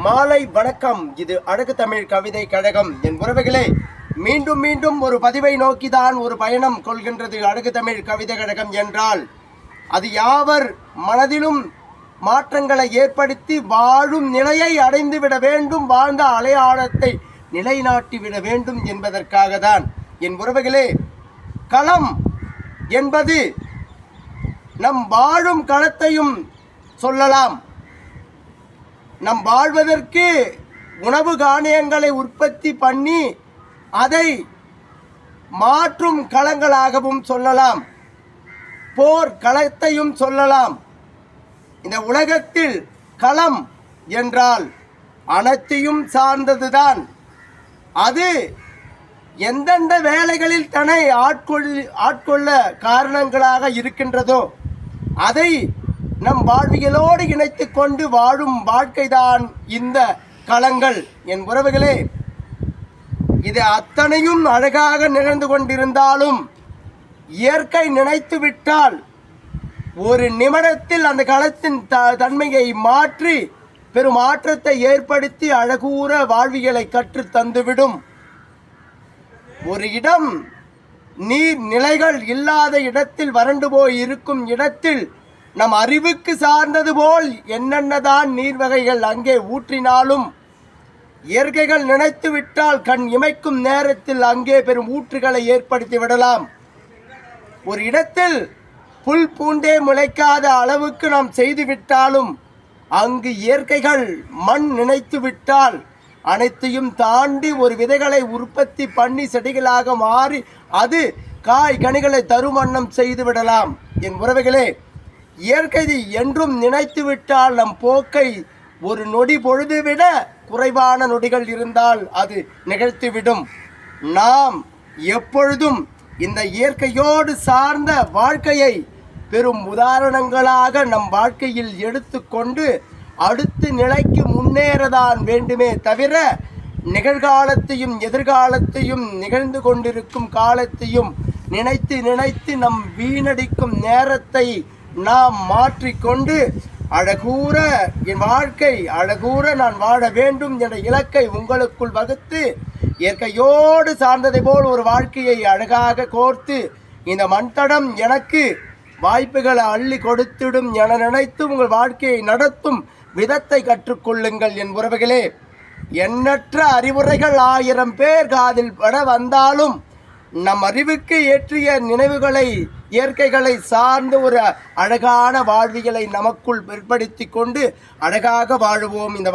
மாலை வணக்கம். இது அழகு தமிழ் கவிதை கழகம். என் உறவுகளே, மீண்டும் மீண்டும் ஒரு பதிவை நோக்கிதான் ஒரு பயணம் கொள்கின்றது அழகு தமிழ் கவிதை கழகம் என்றால் அது யாவர் மனதிலும் மாற்றங்களை ஏற்படுத்தி வாழும் நிலையை அடைந்துவிட வேண்டும், வாழ்ந்த அலையாளத்தை நிலைநாட்டிவிட வேண்டும் என்பதற்காக தான். என் உறவுகளே, களம் என்பது நம் வாழும் களத்தையும் சொல்லலாம். நம் வாழ்வதற்கு உணவு தானியங்களை உற்பத்தி பண்ணி அதை மாற்றும் களங்களாகவும் சொல்லலாம், போர் களத்தையும் சொல்லலாம். இந்த உலகத்தில் களம் என்றால் அனைத்தையும் சார்ந்ததுதான். அது எந்தெந்த வேலைகளில் தன்னை ஆட்கொள்ள காரணங்களாக இருக்கின்றதோ அதை நம் வாழ்வியலோடு இணைத்து கொண்டு வாழும் வாழ்க்கைதான் இந்த களங்கள். என் உறவுகளே, இது அத்தனையும் அழகாக நிகழ்ந்து கொண்டிருந்தாலும் இயற்கை நினைத்து விட்டால் ஒரு நிமிடத்தில் அந்த களத்தின் தன்மையை மாற்றி பெரும் மாற்றத்தை ஏற்படுத்தி அழகூற வாழ்வியலை கற்று தந்துவிடும். ஒரு இடம் நீர் நிலைகள் இல்லாத இடத்தில், வறண்டு போய் இருக்கும் இடத்தில் நம் அறிவுக்கு சார்ந்தது போல் என்னென்னதான் நீர் வகைகள் அங்கே ஊற்றினாலும் இயற்கைகள் நினைத்து விட்டால் கண் இமைக்கும் நேரத்தில் அங்கே பெரும் ஊற்றுகளை ஏற்படுத்தி விடலாம். ஒரு இடத்தில் புல் பூண்டே முளைக்காத அளவுக்கு நாம் செய்து விட்டாலும் அங்கு இயற்கைகள் மண் நினைத்து விட்டால் அனைத்தையும் தாண்டி ஒரு விதைகளை உற்பத்தி பண்ணி செடிகளாக மாறி அது காய் கனிகளை தரும் வண்ணம் செய்து விடலாம். என் உறவுகளே, இயற்கை என்றும் நினைத்து விட்டால் நம் போக்கை ஒரு நொடி பொழுது விட குறைவான நொடிகள் இருந்தால் அது நிகழ்த்திவிடும். நாம் எப்பொழுதும் இந்த இயற்கையோடு சார்ந்த வாழ்க்கையை பெரும் உதாரணங்களாக நம் வாழ்க்கையில் எடுத்துக்கொண்டு அடுத்த நிலைக்கு முன்னேறதான் வேண்டுமே தவிர நிகழ்காலத்தையும் எதிர்காலத்தையும் நிகழ்ந்து கொண்டிருக்கும் காலத்தையும் நினைத்து நினைத்து நம் வீணடிக்கும் நேரத்தை நாம் மாற்றிக்கொண்டு அழகூற என் வாழ்க்கை அழகூற நான் வாழ வேண்டும் என்ற இலக்கை உங்களுக்குள் வகுத்து இயற்கையோடு சார்ந்ததை போல் ஒரு வாழ்க்கையை அழகாக கோர்த்து இந்த மண்தடம் எனக்கு வாய்ப்புகளை அள்ளி கொடுத்திடும் என நினைத்து உங்கள் வாழ்க்கையை நடத்தும் விதத்தை கற்றுக்கொள்ளுங்கள். என் உறவுகளே, எண்ணற்ற அறிவுரைகள் 1000 பேர் காதில் பட வந்தாலும் நம் அறிவுக்கு ஏற்றிய நினைவுகளை இயற்கைகளை சார்ந்த ஒரு அழகான வாழ்வியலை நமக்குள் ஏற்படுத்தி கொண்டு அழகாக வாழுவோம். இந்த